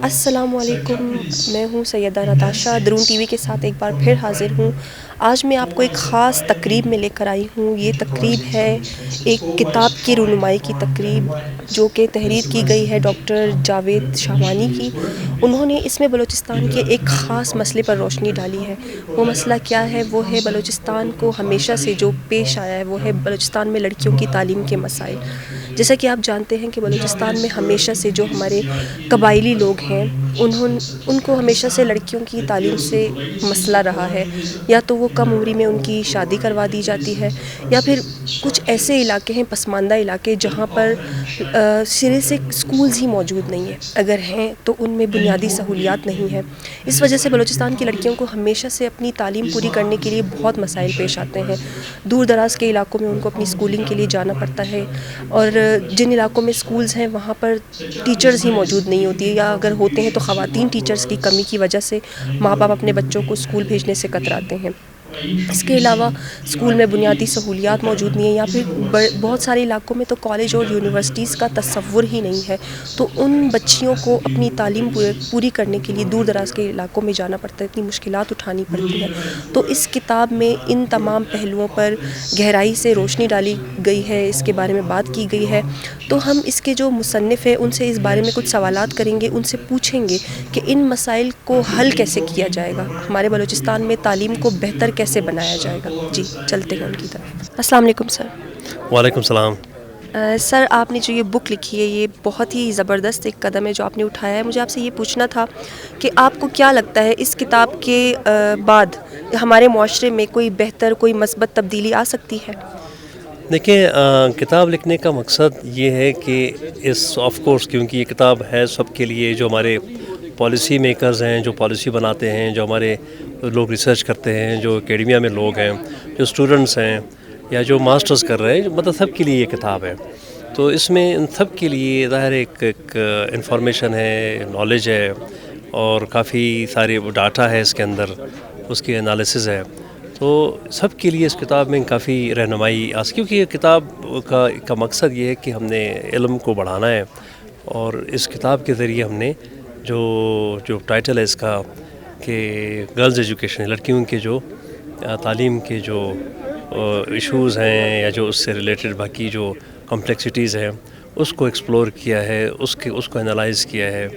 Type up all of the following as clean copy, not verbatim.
السلام علیکم، میں ہوں سیدہ نتاشا، درون ٹی وی کے ساتھ ایک بار پھر حاضر ہوں۔ آج میں آپ کو ایک خاص تقریب میں لے کر آئی ہوں۔ یہ تقریب ہے ایک کتاب کی رونمائی کی تقریب، جو کہ تحریر کی گئی ہے ڈاکٹر جاوید شاہوانی کی۔ انہوں نے اس میں بلوچستان کے ایک خاص مسئلے پر روشنی ڈالی ہے۔ وہ مسئلہ کیا ہے؟ وہ ہے بلوچستان کو ہمیشہ سے جو پیش آیا ہے، وہ ہے بلوچستان میں لڑکیوں کی تعلیم کے مسائل۔ جیسا کہ آپ جانتے ہیں کہ بلوچستان میں ہمیشہ سے جو ہمارے قبائلی لوگ ہیں، ان کو ہمیشہ سے لڑکیوں کی تعلیم سے مسئلہ رہا ہے۔ یا تو وہ کم عمری میں ان کی شادی کروا دی جاتی ہے، یا پھر کچھ ایسے علاقے ہیں، پسماندہ علاقے، جہاں پر سرے سے اسکولز ہی موجود نہیں ہیں، اگر ہیں تو ان میں بنیادی سہولیات نہیں ہیں۔ اس وجہ سے بلوچستان کی لڑکیوں کو ہمیشہ سے اپنی تعلیم پوری کرنے کے لیے بہت مسائل پیش آتے ہیں۔ دور دراز کے علاقوں میں ان کو اپنی اسکولنگ کے لیے جانا پڑتا ہے، اور جن علاقوں میں اسکولز ہیں وہاں پر ٹیچرز ہی موجود نہیں ہوتی ہے، یا اگر ہوتے ہیں تو خواتین ٹیچرز کی کمی کی وجہ سے ماں باپ اپنے بچوں کو اسکول بھیجنے سے کتراتے ہیں۔ اس کے علاوہ اسکول میں بنیادی سہولیات موجود نہیں ہیں، یا پھر بہت سارے علاقوں میں تو کالج اور یونیورسٹیز کا تصور ہی نہیں ہے، تو ان بچیوں کو اپنی تعلیم پوری کرنے کے لیے دور دراز کے علاقوں میں جانا پڑتا ہے، اتنی مشکلات اٹھانی پڑتی ہیں۔ تو اس کتاب میں ان تمام پہلوؤں پر گہرائی سے روشنی ڈالی گئی ہے، اس کے بارے میں بات کی گئی ہے۔ تو ہم اس کے جو مصنف ہیں ان سے اس بارے میں کچھ سوالات کریں گے، ان سے پوچھیں گے کہ ان مسائل کو حل کیسے کیا جائے گا، ہمارے بلوچستان میں تعلیم کو بہتر کیسے بنایا جائے گا۔ جی چلتے ہیں ان کی طرف۔ السلام علیکم سر۔ وعلیکم السلام۔ سر، آپ نے جو یہ بک لکھی ہے، یہ بہت ہی زبردست ایک قدم ہے جو آپ نے اٹھایا ہے۔ مجھے آپ سے یہ پوچھنا تھا کہ آپ کو کیا لگتا ہے اس کتاب کے بعد ہمارے معاشرے میں کوئی بہتر، کوئی مثبت تبدیلی آ سکتی ہے؟ دیکھیں، کتاب لکھنے کا مقصد یہ ہے کہ آف کورس کیونکہ یہ کتاب ہے سب کے لیے، جو ہمارے پالیسی میکرز ہیں، جو پالیسی بناتے ہیں، جو ہمارے لوگ ریسرچ کرتے ہیں، جو اکیڈمیا میں لوگ ہیں، جو اسٹوڈنٹس ہیں، یا جو ماسٹرز کر رہے ہیں، مطلب سب کے لیے یہ کتاب ہے۔ تو اس میں ان سب کے لیے ظاہر ایک انفارمیشن ہے، نالج ہے، اور کافی سارے ڈاٹا ہے اس کے اندر، اس کی انالیسز ہے۔ تو سب کے لیے اس کتاب میں کافی رہنمائی کیونکہ یہ کتاب کا مقصد یہ ہے کہ ہم نے علم کو بڑھانا ہے، اور اس کتاب کے ذریعے ہم نے جو ٹائٹل ہے اس کا کہ گرلز ایجوکیشن، لڑکیوں کے جو تعلیم کے جو ایشوز ہیں، یا جو اس سے ریلیٹڈ باقی جو کمپلیکسٹیز ہیں، اس کو ایکسپلور کیا ہے، اس کو انالائز کیا ہے،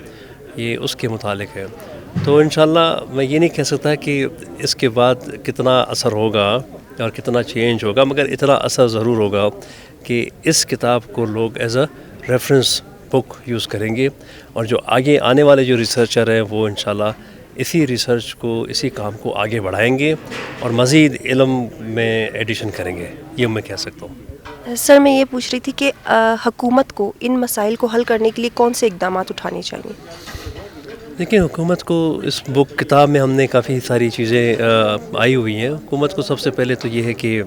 یہ اس کے متعلق ہے۔ تو انشاءاللہ میں یہ نہیں کہہ سکتا کہ اس کے بعد کتنا اثر ہوگا اور کتنا چینج ہوگا، مگر اتنا اثر ضرور ہوگا کہ اس کتاب کو لوگ as a reference book use کریں گے، اور جو آگے آنے والے جو ریسرچر ہیں وہ انشاءاللہ اسی ریسرچ کو، اسی کام کو آگے بڑھائیں گے، اور مزید علم میں ایڈیشن کریں گے، یہ میں کہہ سکتا ہوں۔ سر، میں یہ پوچھ رہی تھی کہ حکومت کو ان مسائل کو حل کرنے کے لیے کون سے اقدامات اٹھانے چاہیے؟ دیکھیں، حکومت کو اس کتاب میں ہم نے کافی ساری چیزیں آئی ہوئی ہیں۔ حکومت کو سب سے پہلے تو یہ ہے کہ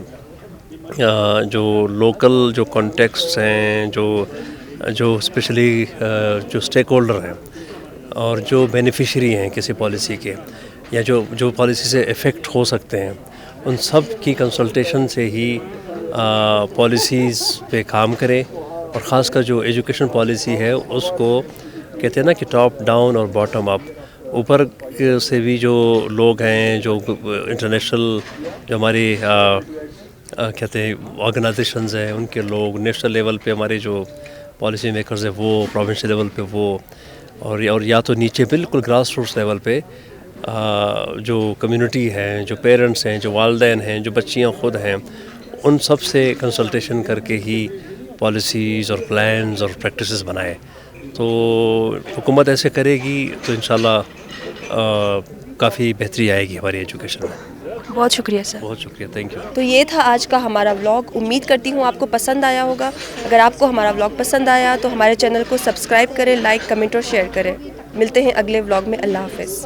جو لوکل جو کانٹیکسٹ ہیں، جو اسپیشلی جو اسٹیک ہولڈر ہیں، اور جو بینیفیشری ہیں کسی پالیسی کے، یا جو پالیسی سے افیکٹ ہو سکتے ہیں، ان سب کی کنسلٹیشن سے ہی پالیسیز پہ کام کریں، اور خاص کر جو ایجوکیشن پالیسی ہے اس کو کہتے ہیں نا کہ ٹاپ ڈاؤن اور باٹم اپ، اوپر سے بھی جو لوگ ہیں، جو انٹرنیشنل جو ہماری کہتے ہیں آرگنائزیشنز ہیں، ان کے لوگ نیشنل لیول پہ ہمارے جو پالیسی میکرز ہیں وہ، پروونشل لیول پہ وہ، اور یا تو نیچے بالکل گراس روٹس لیول پہ جو کمیونٹی ہیں، جو پیرنٹس ہیں، جو والدین ہیں، جو بچیاں خود ہیں، ان سب سے کنسلٹیشن کر کے ہی پالیسیز اور پلانز اور پریکٹسز بنائے۔ تو حکومت ایسے کرے گی تو انشاءاللہ کافی بہتری آئے گی ہماری ایجوکیشن میں۔ بہت شکریہ سر۔ بہت شکریہ، تھینک یو۔ تو یہ تھا آج کا ہمارا ولاگ۔ امید کرتی ہوں آپ کو پسند آیا ہوگا۔ اگر آپ کو ہمارا ولاگ پسند آیا تو ہمارے چینل کو سبسکرائب کریں، لائک، کمنٹ اور شیئر کریں۔ ملتے ہیں اگلے ولاگ میں۔ اللہ حافظ۔